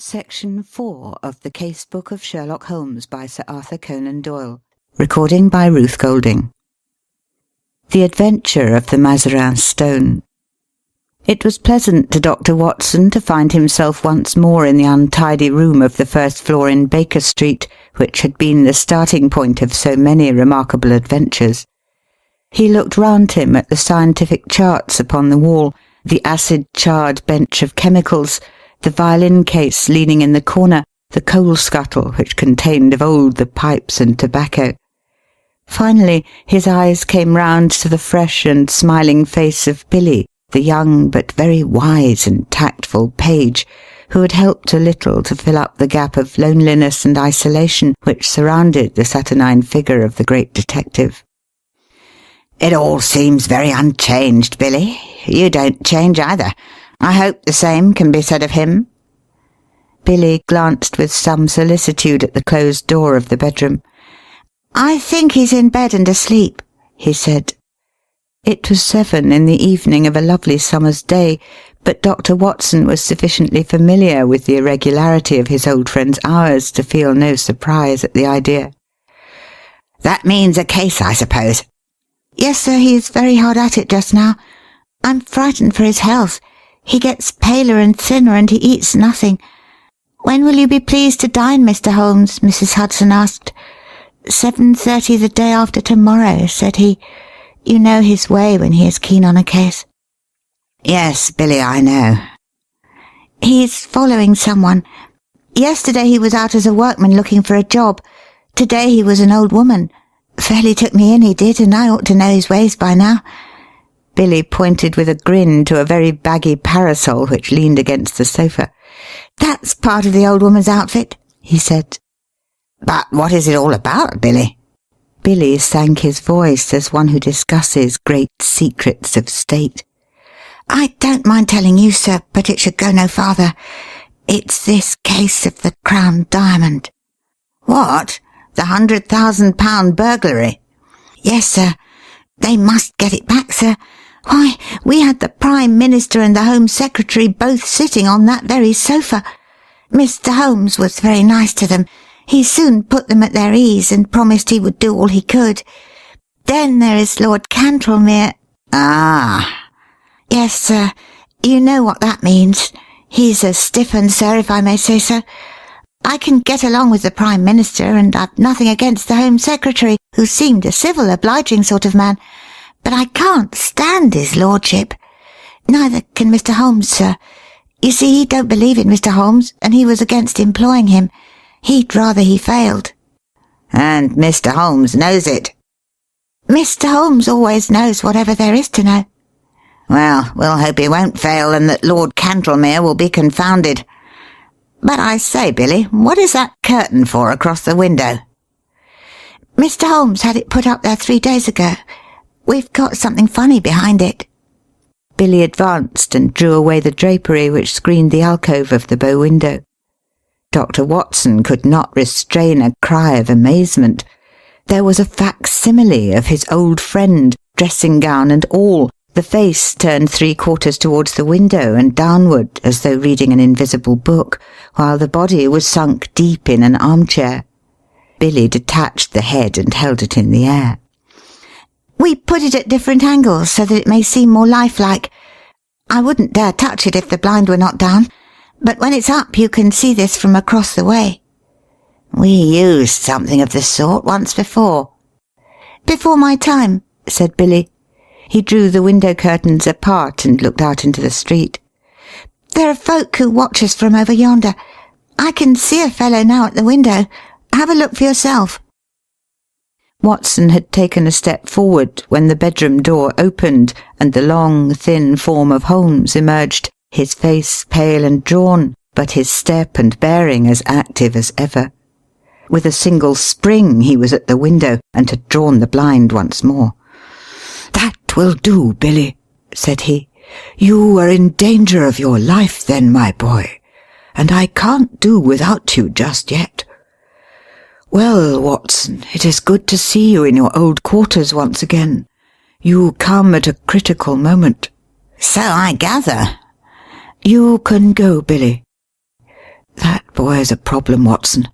Section 4 of the Casebook of Sherlock Holmes by Sir Arthur Conan Doyle. Recording by Ruth Golding. The Adventure of the Mazarin Stone. It was pleasant to Dr. Watson to find himself once more in the untidy room of the first floor in Baker Street, which had been the starting point of so many remarkable adventures. He looked round him at the scientific charts upon the wall, the acid-charred bench of chemicals, the violin case leaning in the corner, the coal scuttle which contained of old the pipes and tobacco. Finally his eyes came round to the fresh and smiling face of Billy, the young but very wise and tactful page, who had helped a little to fill up the gap of loneliness and isolation which surrounded the saturnine figure of the great detective. "It all seems very unchanged, Billy. You don't change either. I hope the same can be said of him." Billy glanced with some solicitude at the closed door of the bedroom. "I think he's in bed and asleep," he said. It was 7 in the evening of a lovely summer's day, but Dr. Watson was sufficiently familiar with the irregularity of his old friend's hours to feel no surprise at the idea. "That means a case, I suppose?" "Yes, sir, he is very hard at it just now. I'm frightened for his health. He gets paler and thinner, and he eats nothing. When will you be pleased to dine, Mr. Holmes?" Mrs. Hudson asked. 7:30 the day after tomorrow," said he. "You know his way when he is keen on a case." "Yes, Billy, I know." "He's following someone. Yesterday he was out as a workman looking for a job. Today he was an old woman. Fairly took me in, he did, and I ought to know his ways by now." Billy pointed with a grin to a very baggy parasol which leaned against the sofa. "That's part of the old woman's outfit," he said. "But what is it all about, Billy?" Billy sank his voice as one who discusses great secrets of state. "I don't mind telling you, sir, but it should go no farther. It's this case of the Crown Diamond." "What? The £100,000 burglary?" "Yes, sir. They must get it back, sir. Why, we had the Prime Minister and the Home Secretary both sitting on that very sofa. Mr. Holmes was very nice to them. He soon put them at their ease and promised he would do all he could. Then there is Lord Cantrelmere." "Ah." "Yes, sir. You know what that means. He's a stiff 'un, sir, if I may say so. I can get along with the Prime Minister, and I've nothing against the Home Secretary, who seemed a civil, obliging sort of man. But I can't stand his lordship. Neither can Mr. Holmes, sir. You see, he don't believe in Mr. Holmes, and he was against employing him. He'd rather he failed." "And Mr. Holmes knows it?" "Mr. Holmes always knows whatever there is to know." "Well, we'll hope he won't fail, and that Lord Cantrelmere will be confounded. But I say, Billy, what is that curtain for across the window?" "Mr. Holmes had it put up there 3 days ago. We've got something funny behind it." Billy advanced and drew away the drapery which screened the alcove of the bow window. Dr. Watson could not restrain a cry of amazement. There was a facsimile of his old friend, dressing-gown and all, the face turned 3/4 towards the window and downward as though reading an invisible book, while the body was sunk deep in an armchair. Billy detached the head and held it in the air. "We put it at different angles so that it may seem more lifelike. I wouldn't dare touch it if the blind were not down, but when it's up you can see this from across the way." "We used something of the sort once before." "Before my time," said Billy. He drew the window curtains apart and looked out into the street. "There are folk who watch us from over yonder. I can see a fellow now at the window. Have a look for yourself." Watson had taken a step forward when the bedroom door opened and the long, thin form of Holmes emerged, his face pale and drawn, but his step and bearing as active as ever. With a single spring he was at the window and had drawn the blind once more. "That will do, Billy," said he. "You were in danger of your life then, my boy, and I can't do without you just yet. Well, Watson, it is good to see you in your old quarters once again. You come at a critical moment." "So I gather." "You can go, Billy." That boy is a problem, Watson.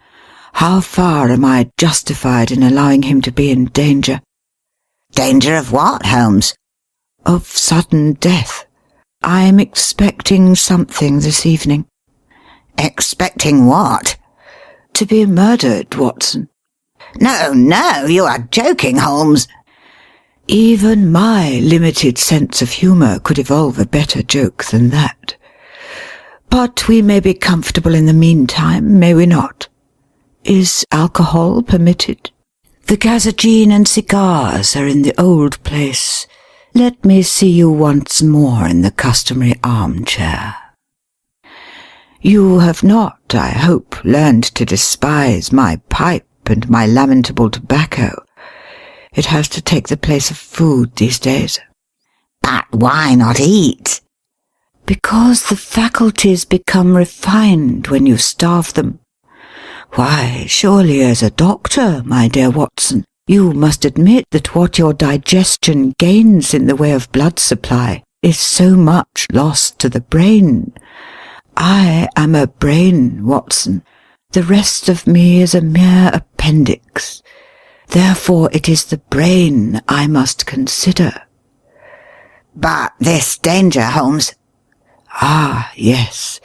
How far am I justified in allowing him to be in danger? Danger of what, Holmes? Of sudden death. I am expecting something this evening. Expecting what? To be murdered, Watson. No, you are joking, Holmes. Even my limited sense of humour could evolve a better joke than that. But we may be comfortable in the meantime, may we not? Is alcohol permitted? The gazagine and cigars are in the old place. Let me see you once more in the customary armchair. You have not, I hope, learned to despise my pipe and my lamentable tobacco. It has to take the place of food these days. But why not eat? Because the faculties become refined when you starve them. Why, surely as a doctor, my dear Watson, you must admit that what your digestion gains in the way of blood supply is so much lost to the brain. I am a brain, Watson. The rest of me is a mere appendix. Therefore it is the brain I must consider. But this danger, Holmes. Ah, yes.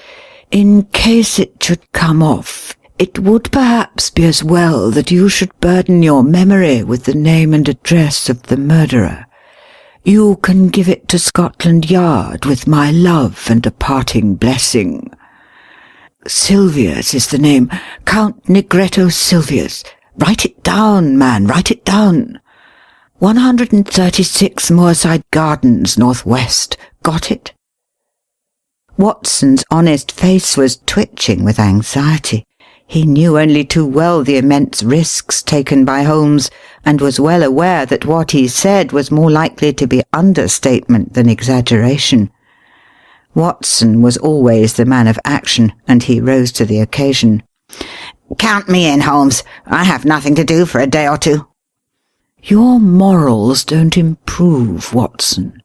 In case it should come off, it would perhaps be as well that you should burden your memory with the name and address of the murderer. You can give it to Scotland Yard with my love and a parting blessing. Silvius is the name. Count Negretto Silvius. Write it down, man, write it down. 136 Moorside Gardens, Northwest. Got it? Watson's honest face was twitching with anxiety. He knew only too well the immense risks taken by Holmes, and was well aware that what he said was more likely to be understatement than exaggeration. Watson was always the man of action, and he rose to the occasion. Count me in, Holmes. I have nothing to do for a day or two. Your morals don't improve, Watson.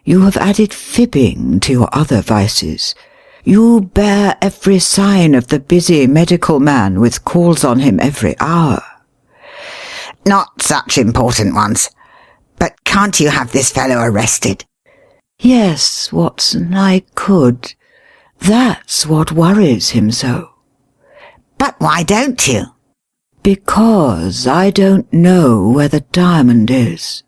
You have added fibbing to your other vices. You bear every sign of the busy medical man with calls on him every hour. Not such important ones. But can't you have this fellow arrested? Yes, Watson, I could. That's what worries him so. But why don't you? Because I don't know where the diamond is.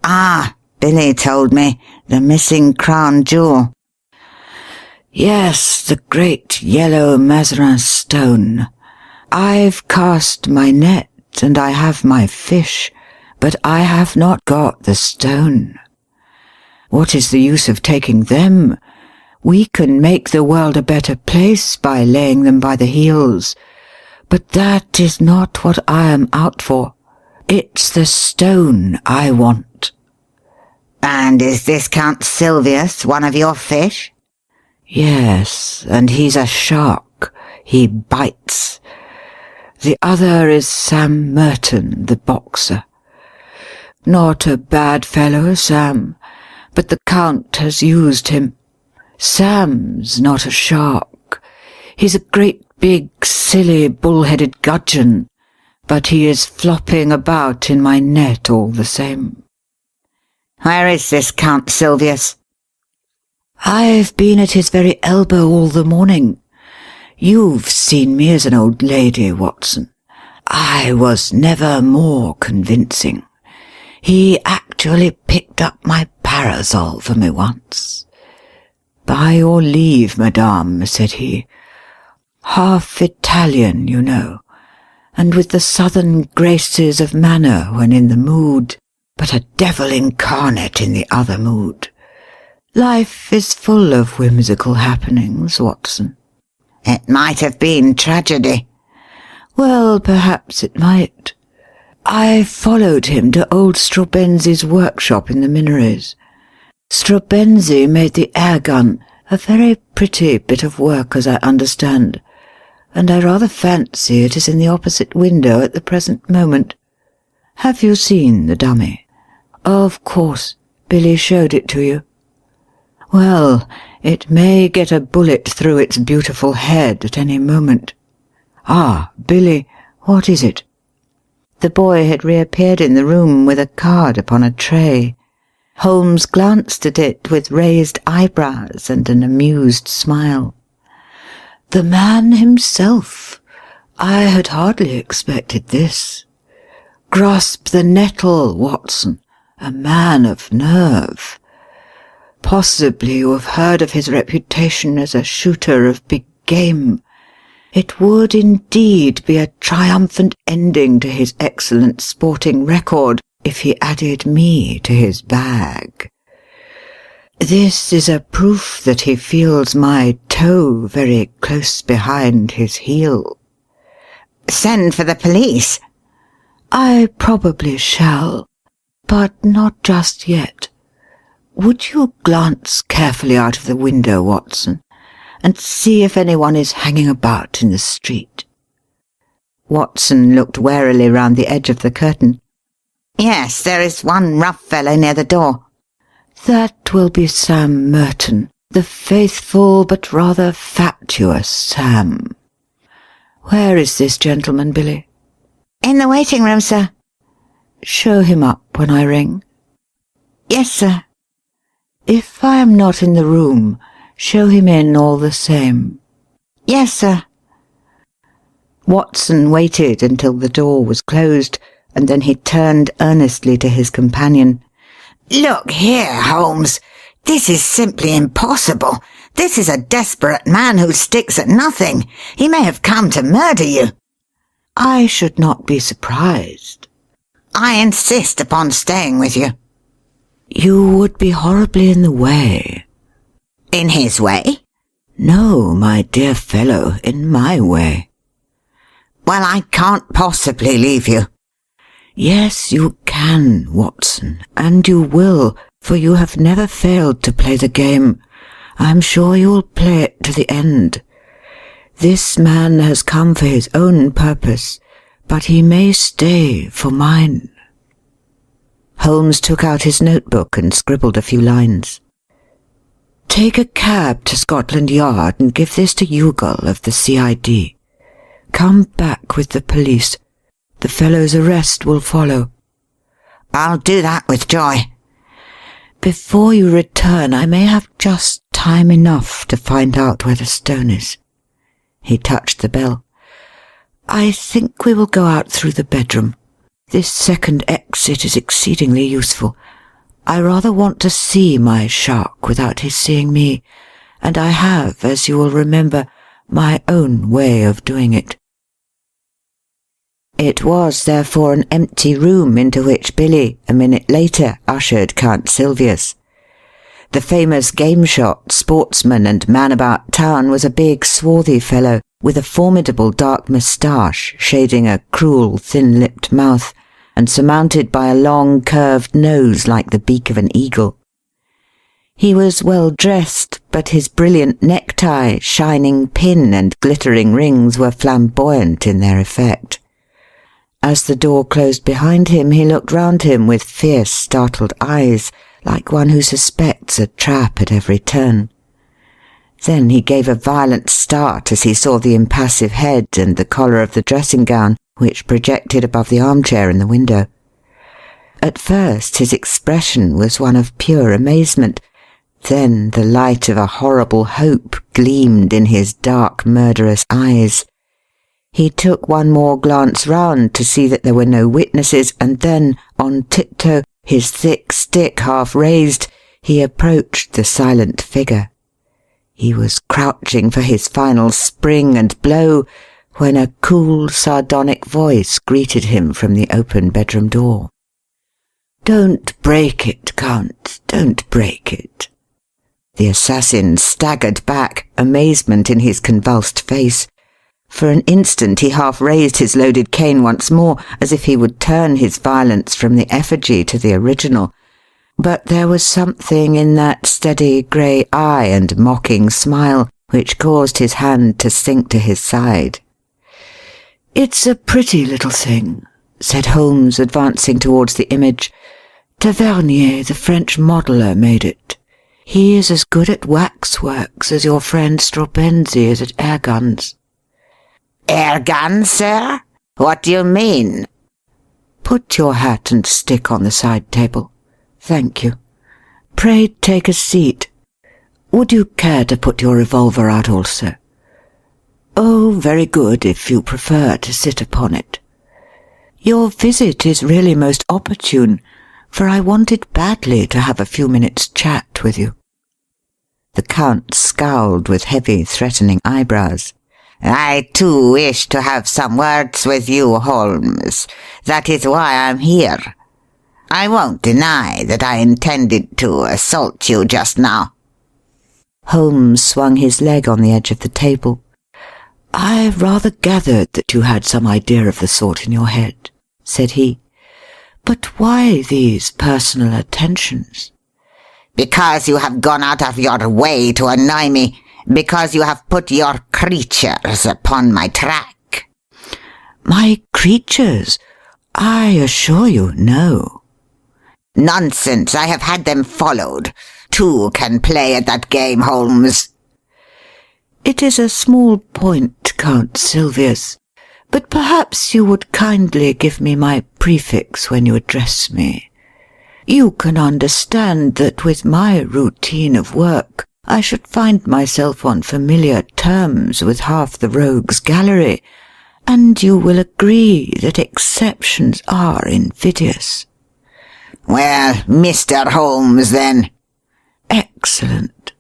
Ah, Billy told me. The missing crown jewel. Yes, the great yellow Mazarin Stone. I've cast my net and I have my fish, but I have not got the stone. What is the use of taking them? We can make the world a better place by laying them by the heels. But that is not what I am out for. It's the stone I want. And is this Count Silvius one of your fish? Yes, and he's a shark. He bites. The other is Sam Merton, the boxer. Not a bad fellow, Sam, but the Count has used him. Sam's not a shark. He's a great big, silly, bull-headed gudgeon, but he is flopping about in my net all the same. Where is this Count Silvius? I've been at his very elbow all the morning. You've seen me as an old lady, Watson. I was never more convincing. He actually picked up my parasol for me once. By your leave, madame, said he. Half Italian, you know, and with the southern graces of manner when in the mood, but a devil incarnate in the other mood. Life is full of whimsical happenings, Watson. It might have been tragedy. Well, perhaps it might. I followed him to old Strabenzi's workshop in the Minories. Strabenzi made the air gun, a very pretty bit of work as I understand, and I rather fancy it is in the opposite window at the present moment. Have you seen the dummy? Of course, Billy showed it to you. Well, it may get a bullet through its beautiful head at any moment. Ah, Billy, what is it?" The boy had reappeared in the room with a card upon a tray. Holmes glanced at it with raised eyebrows and an amused smile. "The man himself. I had hardly expected this. Grasp the nettle, Watson, a man of nerve. Possibly you have heard of his reputation as a shooter of big game. It would indeed be a triumphant ending to his excellent sporting record if he added me to his bag. This is a proof that he feels my toe very close behind his heel." "Send for the police." "I probably shall, but not just yet. Would you glance carefully out of the window, Watson, and see if anyone is hanging about in the street?" Watson looked warily round the edge of the curtain. "Yes, there is one rough fellow near the door." "That will be Sam Merton, the faithful but rather fatuous Sam. Where is this gentleman, Billy?" "In the waiting room, sir." "Show him up when I ring." "Yes, sir." "If I am not in the room, show him in all the same." "Yes, sir." Watson waited until the door was closed, and then he turned earnestly to his companion. "Look here, Holmes. This is simply impossible. This is a desperate man who sticks at nothing. He may have come to murder you." "I should not be surprised." "I insist upon staying with you." "You would be horribly in the way." "In his way?" "No, my dear fellow, in my way." "Well, I can't possibly leave you." "Yes, you can, Watson, and you will, for you have never failed to play the game. I am sure you will play it to the end. This man has come for his own purpose, but he may stay for mine." Holmes took out his notebook and scribbled a few lines. "Take a cab to Scotland Yard and give this to Youghal of the CID. Come back with the police. The fellow's arrest will follow." "I'll do that with joy." "Before you return, I may have just time enough to find out where the stone is." He touched the bell. "I think we will go out through the bedroom. This second exit is exceedingly useful. I rather want to see my shark without his seeing me, and I have, as you will remember, my own way of doing it." It was therefore an empty room into which Billy, a minute later, ushered Count Silvius. The famous game shot, sportsman, and man about town was a big, swarthy fellow, with a formidable dark moustache shading a cruel, thin-lipped mouth, and surmounted by a long, curved nose like the beak of an eagle. He was well dressed, but his brilliant necktie, shining pin, and glittering rings were flamboyant in their effect. As the door closed behind him, he looked round him with fierce, startled eyes, like one who suspects a trap at every turn. Then he gave a violent start as he saw the impassive head and the collar of the dressing-gown, which projected above the armchair in the window. At first his expression was one of pure amazement. Then the light of a horrible hope gleamed in his dark, murderous eyes. He took one more glance round to see that there were no witnesses, and then, on tiptoe, his thick stick half raised, he approached the silent figure. He was crouching for his final spring and blow when a cool, sardonic voice greeted him from the open bedroom door. "Don't break it, Count, don't break it." The assassin staggered back, amazement in his convulsed face. For an instant he half raised his loaded cane once more, as if he would turn his violence from the effigy to the original. But there was something in that steady grey eye and mocking smile which caused his hand to sink to his side. "It's a pretty little thing," said Holmes, advancing towards the image. "Tavernier, the French modeller, made it. He is as good at waxworks as your friend Straubenzzi is at air guns." "Air guns, sir? What do you mean?" "Put your hat and stick on the side table. Thank you. Pray take a seat. Would you care to put your revolver out also?" "Oh, very good, if you prefer to sit upon it. Your visit is really most opportune, for I wanted badly to have a few minutes' chat with you." The Count scowled with heavy, threatening eyebrows. "I too wish to have some words with you, Holmes. That is why I'm here. I won't deny that I intended to assault you just now." Holmes swung his leg on the edge of the table. "I rather gathered that you had some idea of the sort in your head," said he. "But why these personal attentions?" "Because you have gone out of your way to annoy me. Because you have put your creatures upon my track." "My creatures? I assure you, no." "Nonsense! I have had them followed. Two can play at that game, Holmes." "It is a small point, Count Silvius, but perhaps you would kindly give me my prefix when you address me. You can understand that with my routine of work I should find myself on familiar terms with half the rogues' gallery, and you will agree that exceptions are invidious." "Well, Mr. Holmes, then." "Excellent.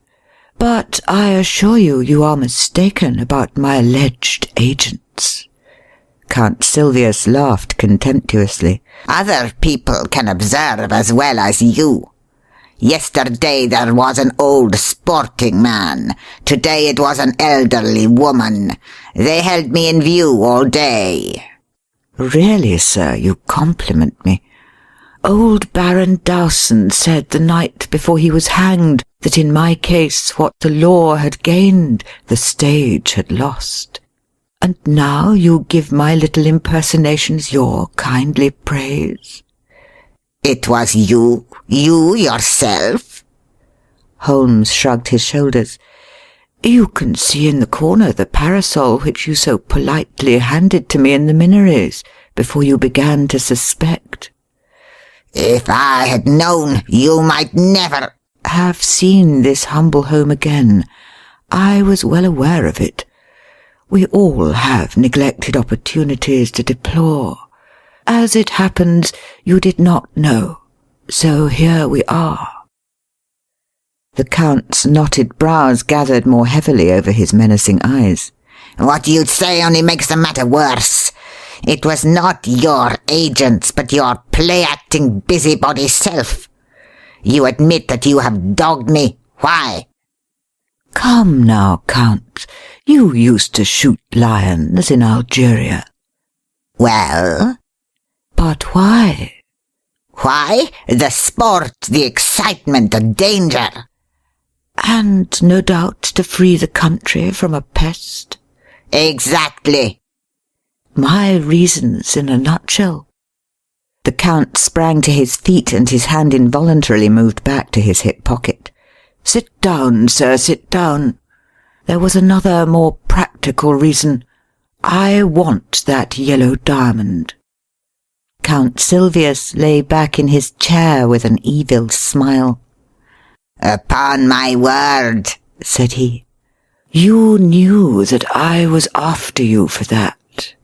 But I assure you you are mistaken about my alleged agents." Count Silvius laughed contemptuously. "Other people can observe as well as you. Yesterday there was an old sporting man. Today it was an elderly woman. They held me in view all day." "Really, sir, you compliment me. Old Baron Dowson said the night before he was hanged that in my case what the law had gained, the stage had lost. And now you give my little impersonations your kindly praise." "It was you yourself?" Holmes shrugged his shoulders. "You can see in the corner the parasol which you so politely handed to me in the Minories before you began to suspect." "If I had known, you might never—" "Have seen this humble home again. I was well aware of it. We all have neglected opportunities to deplore. As it happens, you did not know, so here we are." The Count's knotted brows gathered more heavily over his menacing eyes. "What you say only makes the matter worse. It was not your agents, but your play-acting busybody self. You admit that you have dogged me. Why?" "Come now, Count. You used to shoot lions in Algeria." "Well?" "But why?" "Why? The sport, the excitement, the danger." "And no doubt to free the country from a pest." "Exactly." "My reasons in a nutshell." The Count sprang to his feet, and his hand involuntarily moved back to his hip pocket. "Sit down, sir, sit down. There was another, more practical reason. I want that yellow diamond." Count Silvius lay back in his chair with an evil smile. "Upon my word," said he, "you knew that I was after you for that.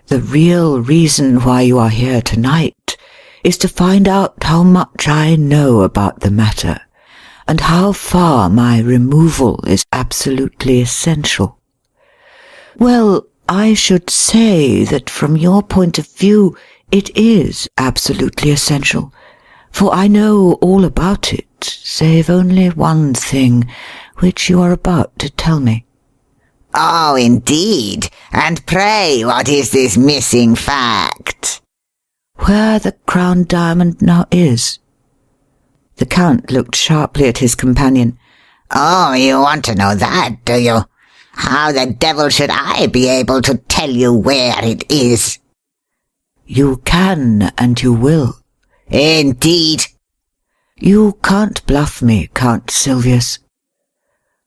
The real reason why you are here tonight is to find out how much I know about the matter, and how far my removal is absolutely essential. Well, I should say that from your point of view it is absolutely essential, for I know all about it, save only one thing, which you are about to tell me." "Oh, indeed. And pray, what is this missing fact?" "Where the crown diamond now is." The Count looked sharply at his companion. "Oh, you want to know that, do you? How the devil should I be able to tell you where it is?" "You can, and you will." "Indeed?" You can't bluff me, Count Silvius."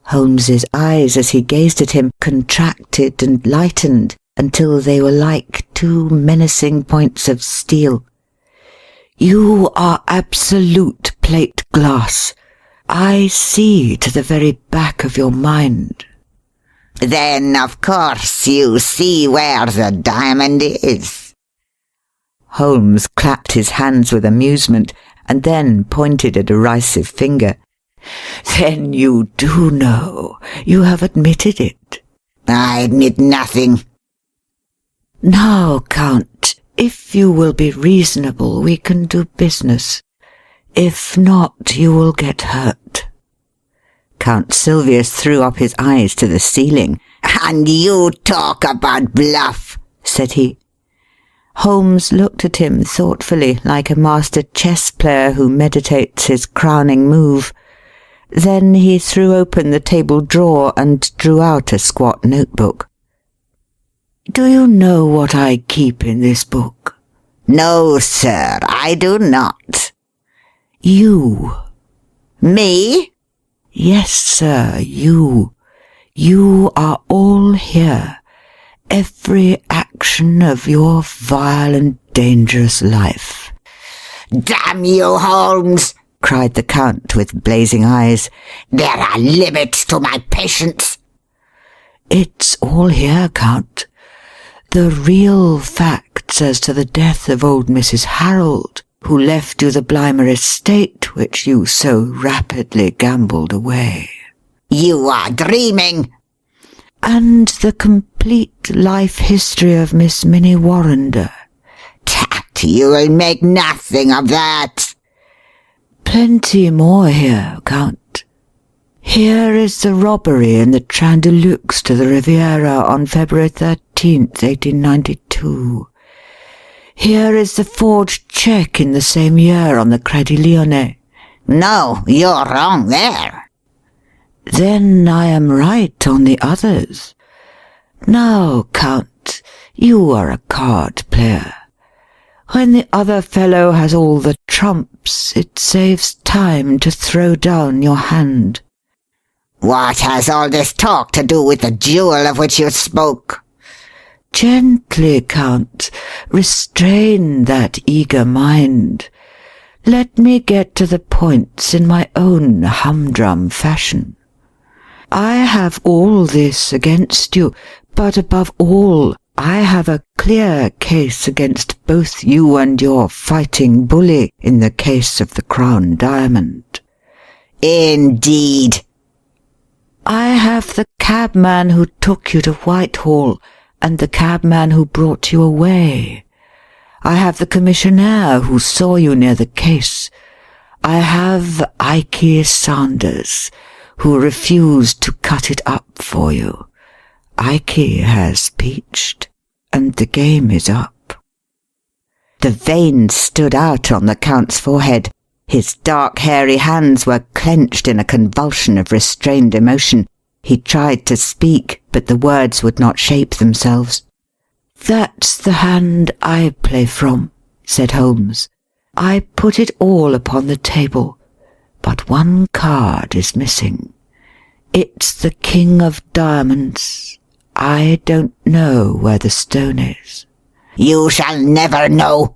Holmes's eyes, as he gazed at him, contracted and lightened until they were like two menacing points of steel. "You are absolute plate glass. I see to the very back of your mind." "Then, of course, you see where the diamond is." Holmes clapped his hands with amusement and then pointed a derisive finger. "Then you do know. You have admitted it." "I admit nothing." "Now, Count, if you will be reasonable, we can do business. If not, you will get hurt." Count Silvius threw up his eyes to the ceiling. "And you talk about bluff," said he. Holmes looked at him thoughtfully, like a master chess player who meditates his crowning move. Then he threw open the table drawer and drew out a squat notebook. "Do you know what I keep in this book?" "No, sir, I do not." "You." "Me?" "Yes, sir, you. You are all here. Every action of your vile and dangerous life." "Damn you, Holmes!" cried the Count with blazing eyes. "There are limits to my patience." "It's all here, Count. The real facts as to the death of old Mrs. Harold, who left you the Blymer estate which you so rapidly gambled away." "You are dreaming." "And the complete life history of Miss Minnie Warrender." "Tut, you will make nothing of that." "Plenty more here, Count. Here is the robbery in the Train de Luxe to the Riviera on February 13th, 1892. Here is the forged cheque in the same year on the Crédit Lyonnais." "No, you're wrong there." "Then I am right on the others. Now, Count, you are a card player. When the other fellow has all the trumps, it saves time to throw down your hand." "What has all this talk to do with the jewel of which you spoke?" "Gently, Count. Restrain that eager mind. Let me get to the points in my own humdrum fashion. I have all this against you, but above all, I have a clear case against both you and your fighting bully in the case of the Crown Diamond." "Indeed." "I have the cabman who took you to Whitehall, and the cabman who brought you away. I have the commissionaire who saw you near the case. I have Ike Sanders, who refused to cut it up for you. Ike has peached, and the game is up." The veins stood out on the Count's forehead. His dark, hairy hands were clenched in a convulsion of restrained emotion. He tried to speak, but the words would not shape themselves. "That's the hand I play from," said Holmes. "I put it all upon the table, but one card is missing. It's the King of Diamonds. I don't know where the stone is." "You shall never know."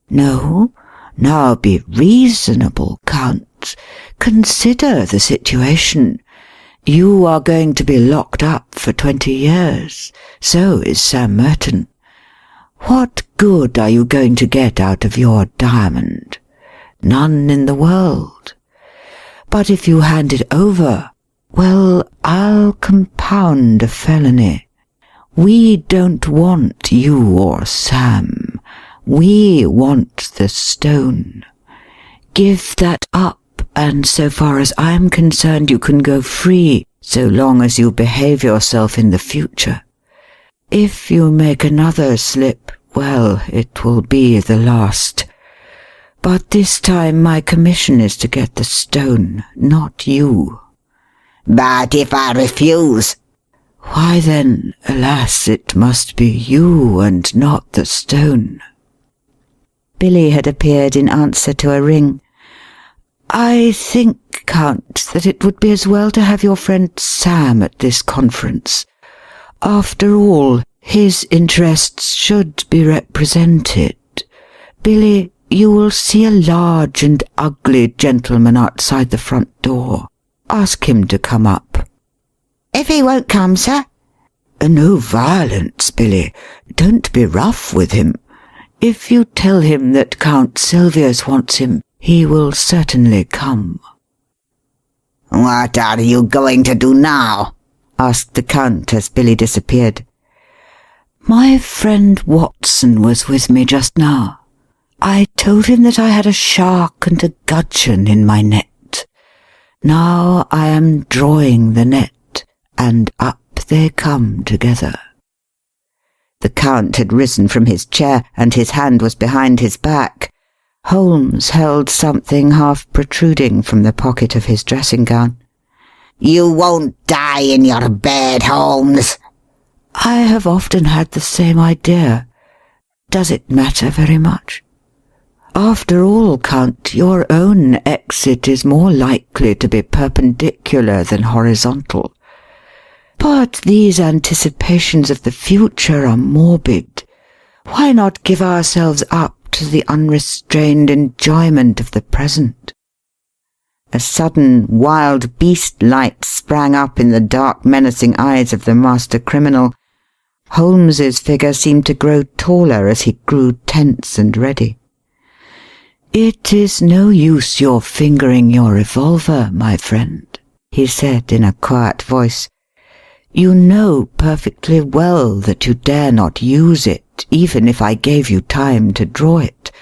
"No? Now be reasonable, Count. Consider the situation. You are going to be locked up for 20 years. So is Sam Merton. What good are you going to get out of your diamond? None in the world. But if you hand it over, well, I'll compound a felony. We don't want you or Sam. We want the stone. Give that up, and so far as I'm concerned, you can go free, so long as you behave yourself in the future. If you make another slip, well, it will be the last. But this time my commission is to get the stone, not you." "But if I refuse?" "Why then, alas, it must be you and not the stone." Billy had appeared in answer to a ring. I think, Count, that it would be as well to have your friend Sam at this conference. After all, his interests should be represented. Billy, you will see a large and ugly gentleman outside the front door. Ask him to come up. If he won't come, sir? No violence, Billy. Don't be rough with him. If you tell him that Count Silvius wants him, he will certainly come. What are you going to do now? Asked the Count as Billy disappeared. My friend Watson was with me just now. I told him that I had a shark and a gudgeon in my net. Now I am drawing the net, and up they come together. The Count had risen from his chair, and his hand was behind his back. Holmes held something half protruding from the pocket of his dressing gown. You won't die in your bed, Holmes. I have often had the same idea. Does it matter very much? After all, Count, your own exit is more likely to be perpendicular than horizontal. But these anticipations of the future are morbid. Why not give ourselves up to the unrestrained enjoyment of the present? A sudden, wild beast light sprang up in the dark, menacing eyes of the master criminal. Holmes's figure seemed to grow taller as he grew tense and ready. It is no use your fingering your revolver, my friend, he said in a quiet voice. You know perfectly well that you dare not use it, even if I gave you time to draw it.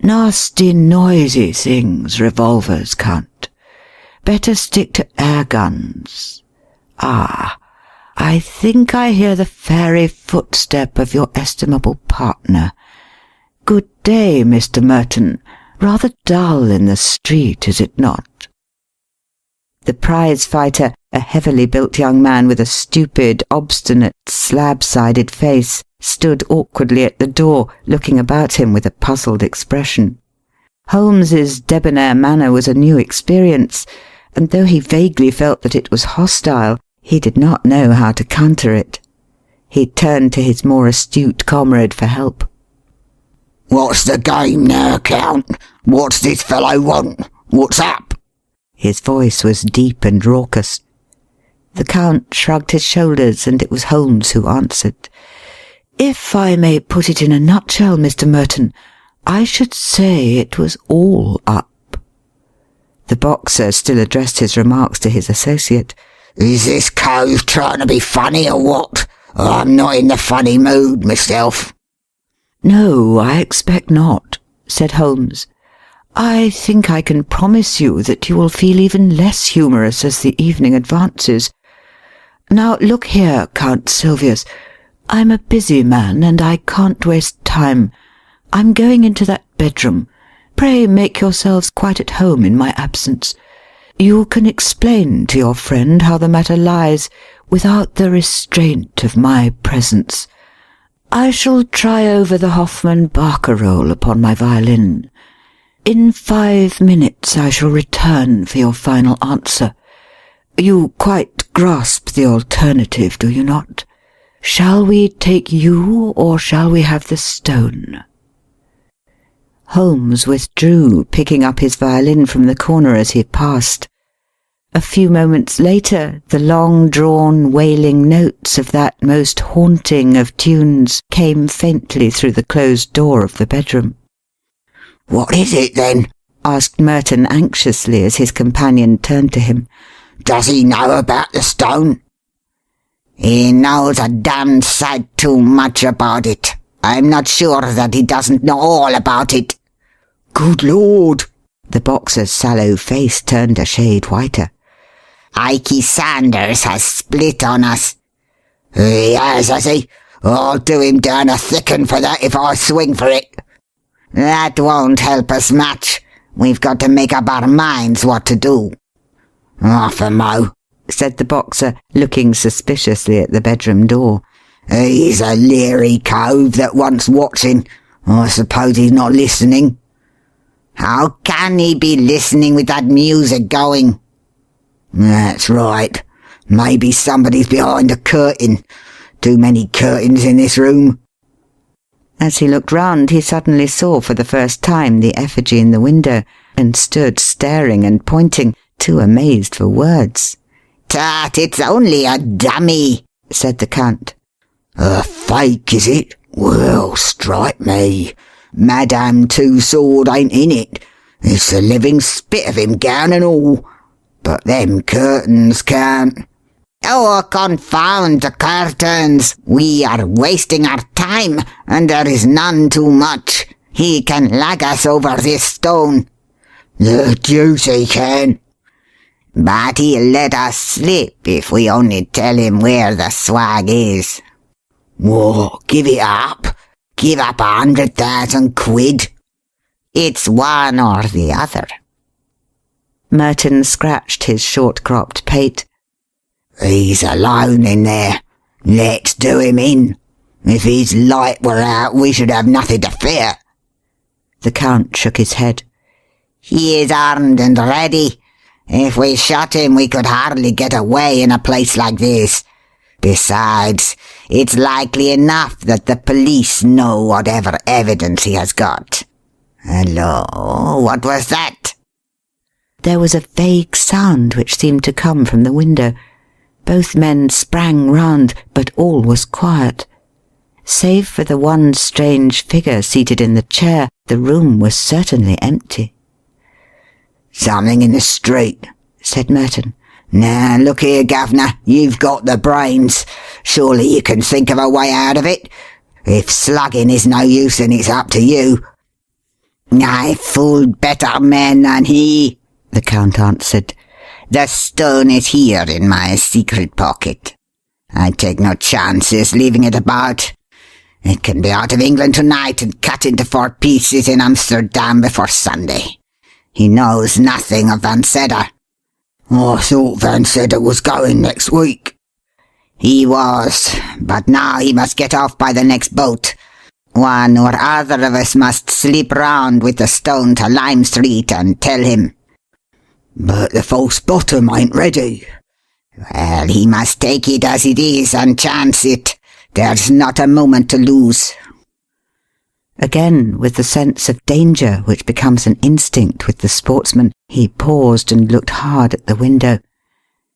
Nasty, noisy things, revolvers, Count. Better stick to air guns. Ah, I think I hear the fairy footstep of your estimable partner. Good day, Mr. Merton. Rather dull in the street, is it not? The prize fighter, a heavily built young man with a stupid, obstinate, slab-sided face, stood awkwardly at the door, looking about him with a puzzled expression. Holmes's debonair manner was a new experience, and though he vaguely felt that it was hostile, he did not know how to counter it. He turned to his more astute comrade for help. What's the game now, Count? What's this fellow want? What's up? His voice was deep and raucous. The Count shrugged his shoulders, and it was Holmes who answered. If I may put it in a nutshell, Mr. Merton, I should say it was all up. The boxer still addressed his remarks to his associate. Is this cove trying to be funny or what? I'm not in the funny mood myself. No, I expect not, said Holmes. I think I can promise you that you will feel even less humorous as the evening advances. Now, look here, Count Silvius. I'm a busy man, and I can't waste time. I'm going into that bedroom. Pray make yourselves quite at home in my absence. You can explain to your friend how the matter lies without the restraint of my presence. I shall try over the Hoffmann barcarolle upon my violin. In 5 minutes I shall return for your final answer. You quite grasp the alternative, do you not? Shall we take you, or shall we have the stone? Holmes withdrew, picking up his violin from the corner as he passed. A few moments later, the long-drawn, wailing notes of that most haunting of tunes came faintly through the closed door of the bedroom. What is it, then? Asked Merton anxiously as his companion turned to him. Does he know about the stone? He knows a damned sight too much about it. I'm not sure that he doesn't know all about it. Good Lord! The boxer's sallow face turned a shade whiter. Ikey Sanders has split on us. He has he? I'll do him down a thick 'un for that if I swing for it. That won't help us much. We've got to make up our minds what to do. Half a mo, said the boxer, looking suspiciously at the bedroom door. He's a leery cove that wants watching. I suppose he's not listening. How can he be listening with that music going?" "That's right. Maybe somebody's behind the curtain. Too many curtains in this room." As he looked round, he suddenly saw for the first time the effigy in the window, and stood staring and pointing, too amazed for words. "Tut, it's only a dummy," said the Count. "A fake, is it? Well, strike me. Madame Two-Sword ain't in it. It's a living spit of him, gown and all. But them curtains can't." "Oh, confound the curtains! We are wasting our time, and there is none too much. He can lag us over this stone." "The deuce he can." "But he'll let us slip if we only tell him where the swag is." "What, give it up? Give up 100,000 quid?" "It's one or the other." Merton scratched his short-cropped pate. "He's alone in there. Let's do him in. If his light were out, we should have nothing to fear." The Count shook his head. "He is armed and ready. If we shot him, we could hardly get away in a place like this. Besides, it's likely enough that the police know whatever evidence he has got. Hello, what was that?" There was a vague sound which seemed to come from the window. Both men sprang round, but all was quiet. Save for the one strange figure seated in the chair, the room was certainly empty. "Something in the street," said Merton. "Now, look here, Governor, you've got the brains. Surely you can think of a way out of it. If slugging is no use, then it's up to you." "I fooled better men than he," the Count answered. "The stone is here in my secret pocket. I take no chances leaving it about. It can be out of England tonight and cut into 4 pieces in Amsterdam before Sunday. He knows nothing of Van Sedder." "I thought Van Sedder was going next week." "He was, but now he must get off by the next boat. One or other of us must slip round with the stone to Lime Street and tell him." "But the false bottom ain't ready." "Well, he must take it as it is and chance it. There's not a moment to lose." Again, with the sense of danger which becomes an instinct with the sportsman, he paused and looked hard at the window.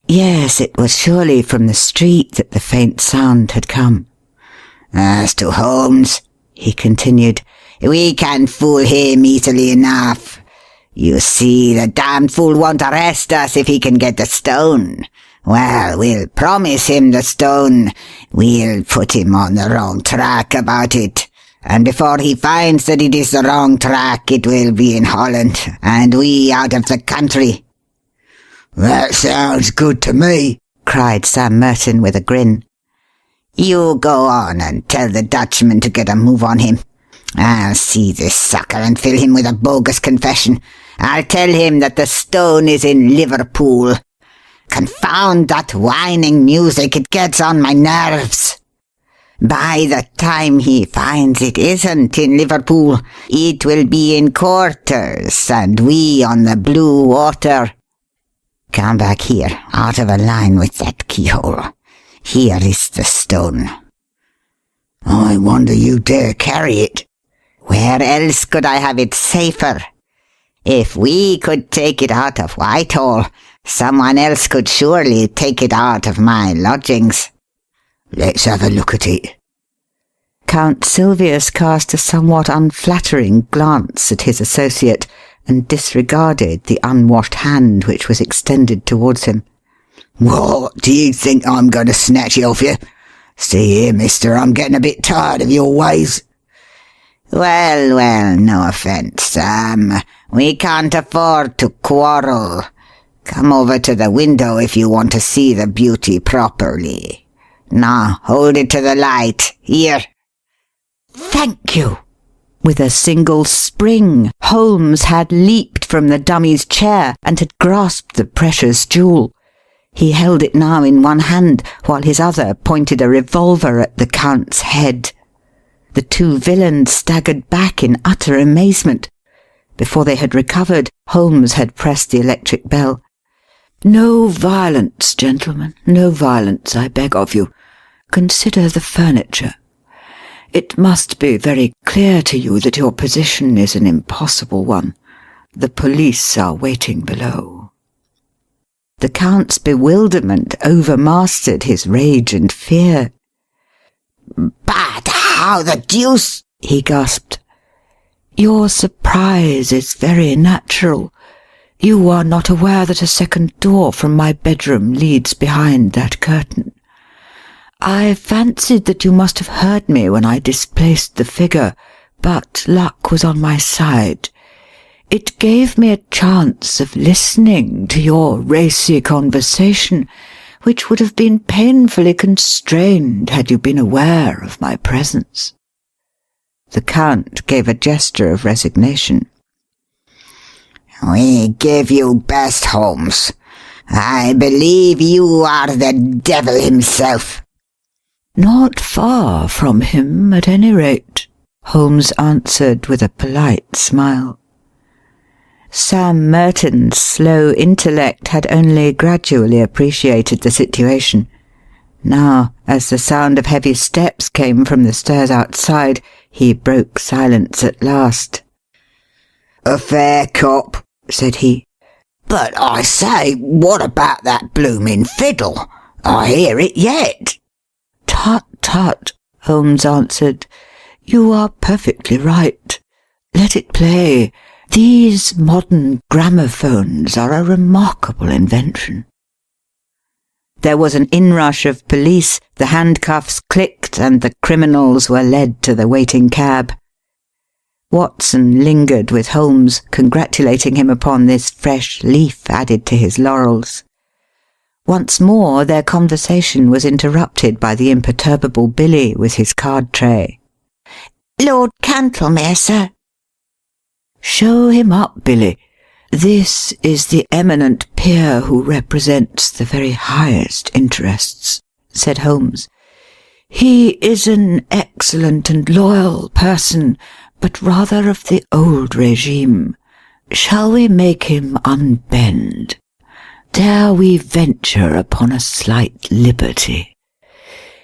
Yes, it was surely from the street that the faint sound had come. "As to Holmes," he continued, "we can fool him easily enough. You see, the damned fool won't arrest us if he can get the stone. Well, we'll promise him the stone. We'll put him on the wrong track about it. And before he finds that it is the wrong track, it will be in Holland, and we out of the country." "That sounds good to me," cried Sam Merton with a grin. "You go on and tell the Dutchman to get a move on him. I'll see this sucker and fill him with a bogus confession. I'll tell him that the stone is in Liverpool. Confound that whining music, it gets on my nerves. By the time he finds it isn't in Liverpool, it will be in quarters, and we on the blue water. Come back here, out of a line with that keyhole. Here is the stone." "I wonder you dare carry it." "Where else could I have it safer? If we could take it out of Whitehall, someone else could surely take it out of my lodgings." "Let's have a look at it." Count Silvius cast a somewhat unflattering glance at his associate and disregarded the unwashed hand which was extended towards him. "What, do you think I'm going to snatch it off you? See here, mister, I'm getting a bit tired of your ways." Well, no offence, Sam. We can't afford to quarrel. Come over to the window if you want to see the beauty properly. Now, hold it to the light. Here." "Thank you." With a single spring, Holmes had leaped from the dummy's chair and had grasped the precious jewel. He held it now in one hand, while his other pointed a revolver at the Count's head. The two villains staggered back in utter amazement. Before they had recovered, Holmes had pressed the electric bell. "No violence, gentlemen, no violence, I beg of you. Consider the furniture. It must be very clear to you that your position is an impossible one. The police are waiting below." The Count's bewilderment overmastered his rage and fear. "But how the deuce—" he gasped. "Your surprise is very natural. You are not aware that a second door from my bedroom leads behind that curtain. I fancied that you must have heard me when I displaced the figure, but luck was on my side. It gave me a chance of listening to your racy conversation, which would have been painfully constrained had you been aware of my presence." The Count gave a gesture of resignation. "We give you best, Holmes. I believe you are the devil himself." "Not far from him, at any rate," Holmes answered with a polite smile. Sam Merton's slow intellect had only gradually appreciated the situation. Now, as the sound of heavy steps came from the stairs outside, he broke silence at last. "A fair cop," said he. "But I say, what about that blooming fiddle? I hear it yet." "Tut, tut," Holmes answered. "You are perfectly right. Let it play. These modern gramophones are a remarkable invention." There was an inrush of police, the handcuffs clicked, and the criminals were led to the waiting cab. Watson lingered with Holmes, congratulating him upon this fresh leaf added to his laurels. Once more their conversation was interrupted by the imperturbable Billy with his card tray. "Lord Cantlemere, sir." "Show him up, Billy. This is the eminent peer who represents the very highest interests," said Holmes. "He is an excellent and loyal person, but rather of the old regime. Shall we make him unbend? Dare we venture upon a slight liberty?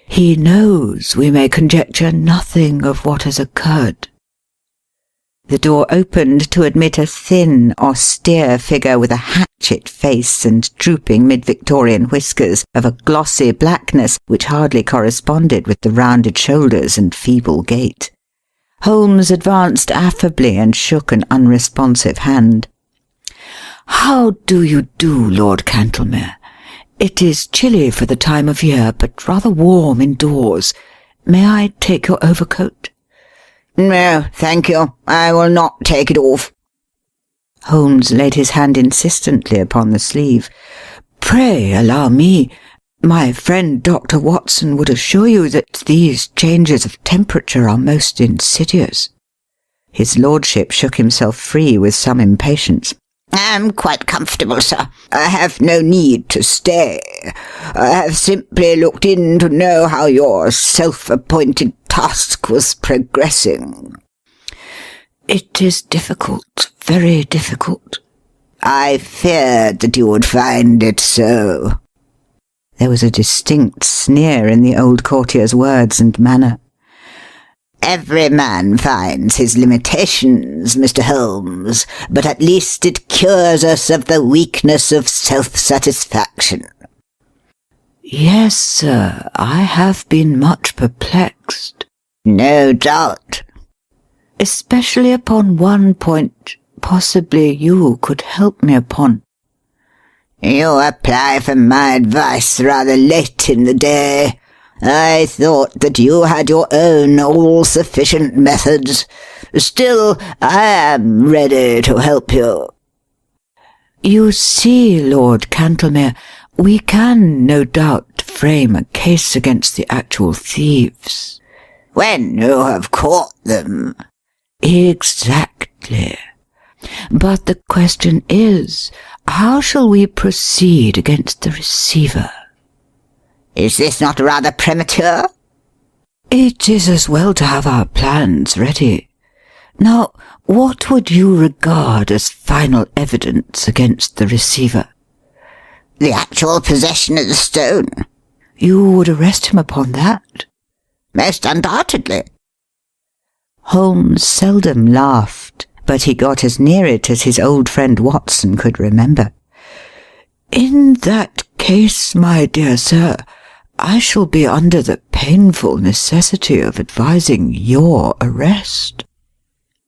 He knows we may conjecture nothing of what has occurred." The door opened to admit a thin, austere figure with a hatchet face and drooping mid-Victorian whiskers of a glossy blackness which hardly corresponded with the rounded shoulders and feeble gait. Holmes advanced affably and shook an unresponsive hand. "How do you do, Lord Cantlemere? It is chilly for the time of year, but rather warm indoors. May I take your overcoat?" "No, thank you. I will not take it off." Holmes laid his hand insistently upon the sleeve. "Pray allow me. My friend Dr. Watson would assure you that these changes of temperature are most insidious." His lordship shook himself free with some impatience. "I'm quite comfortable, sir. I have no need to stay. I have simply looked in to know how your self-appointed task was progressing." "It is difficult, very difficult." "I feared that you would find it so." There was a distinct sneer in the old courtier's words and manner. "Every man finds his limitations, Mr. Holmes, but at least it cures us of the weakness of self-satisfaction." "Yes, sir, I have been much perplexed." "No doubt." "Especially upon one point possibly you could help me upon." "You apply for my advice rather late in the day. I thought that you had your own all-sufficient methods. Still, I am ready to help you." "You see, Lord Cantlemere, we can no doubt frame a case against the actual thieves." "When you have caught them." "Exactly. But the question is, how shall we proceed against the receiver?" "Is this not rather premature?" "It is as well to have our plans ready. Now, what would you regard as final evidence against the receiver? The actual possession of the stone. You would arrest him upon that? Most undoubtedly. Holmes seldom laughed, but he got as near it as his old friend Watson could remember. In that case, my dear sir, I shall be under the painful necessity of advising your arrest.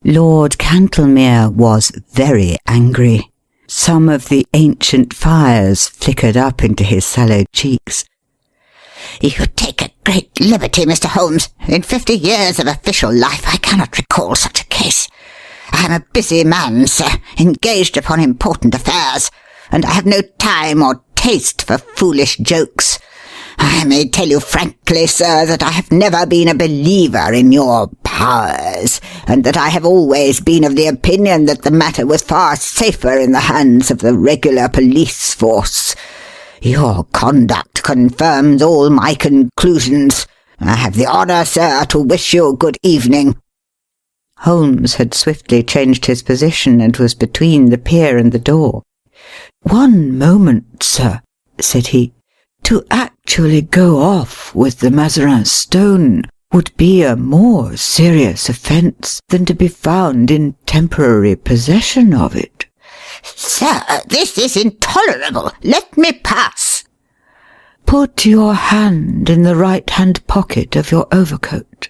Lord Cantlemere was very angry. Some of the ancient fires flickered up into his sallow cheeks. You take a great liberty, Mr. Holmes. In 50 years of official life, I cannot recall such a case. I am a busy man, sir, engaged upon important affairs, and I have no time or taste for foolish jokes. I may tell you frankly, sir, that I have never been a believer in your powers, and that I have always been of the opinion that the matter was far safer in the hands of the regular police force. Your conduct confirms all my conclusions. I have the honour, sir, to wish you good evening." Holmes had swiftly changed his position and was between the peer and the door. "One moment, sir," said he. "To actually go off with the Mazarin Stone would be a more serious offence than to be found in temporary possession of it." "Sir, this is intolerable. Let me pass." "Put your hand in the right-hand pocket of your overcoat."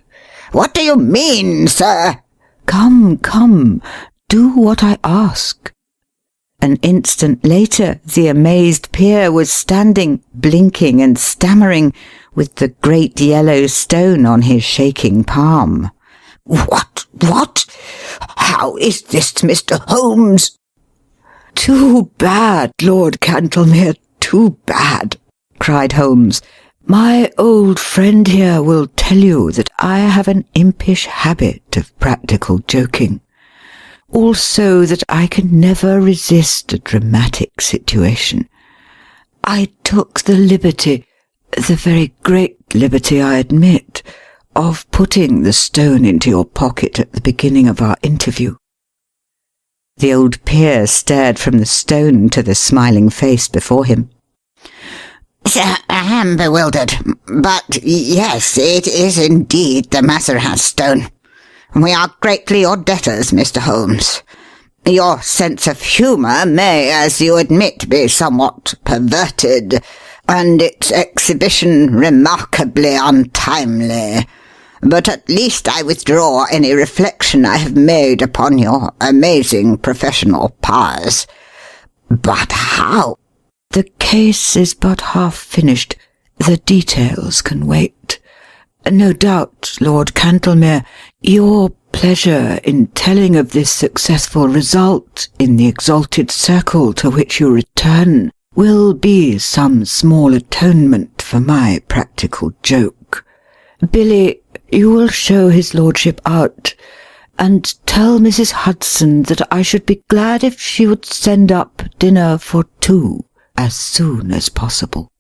"What do you mean, sir?" "Come, come. Do what I ask." An instant later, the amazed peer was standing, blinking and stammering, with the great yellow stone on his shaking palm. What? How is this, Mr. Holmes?" "Too bad, Lord Cantlemere, too bad," cried Holmes. "My old friend here will tell you that I have an impish habit of practical joking. Also that I can never resist a dramatic situation. I took the liberty, the very great liberty, I admit, of putting the stone into your pocket at the beginning of our interview." The old peer stared from the stone to the smiling face before him. "Sir, I am bewildered. But yes, it is indeed the Mazarin Stone. We are greatly your debtors, Mr. Holmes. Your sense of humour may, as you admit, be somewhat perverted, and its exhibition remarkably untimely. But at least I withdraw any reflection I have made upon your amazing professional powers. But how?" "The case is but half finished. The details can wait. No doubt, Lord Cantlemere, your pleasure in telling of this successful result in the exalted circle to which you return will be some small atonement for my practical joke. Billy, you will show his lordship out, and tell Mrs. Hudson that I should be glad if she would send up dinner for 2 as soon as possible."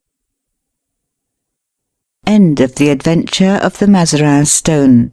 End of The Adventure of the Mazarin Stone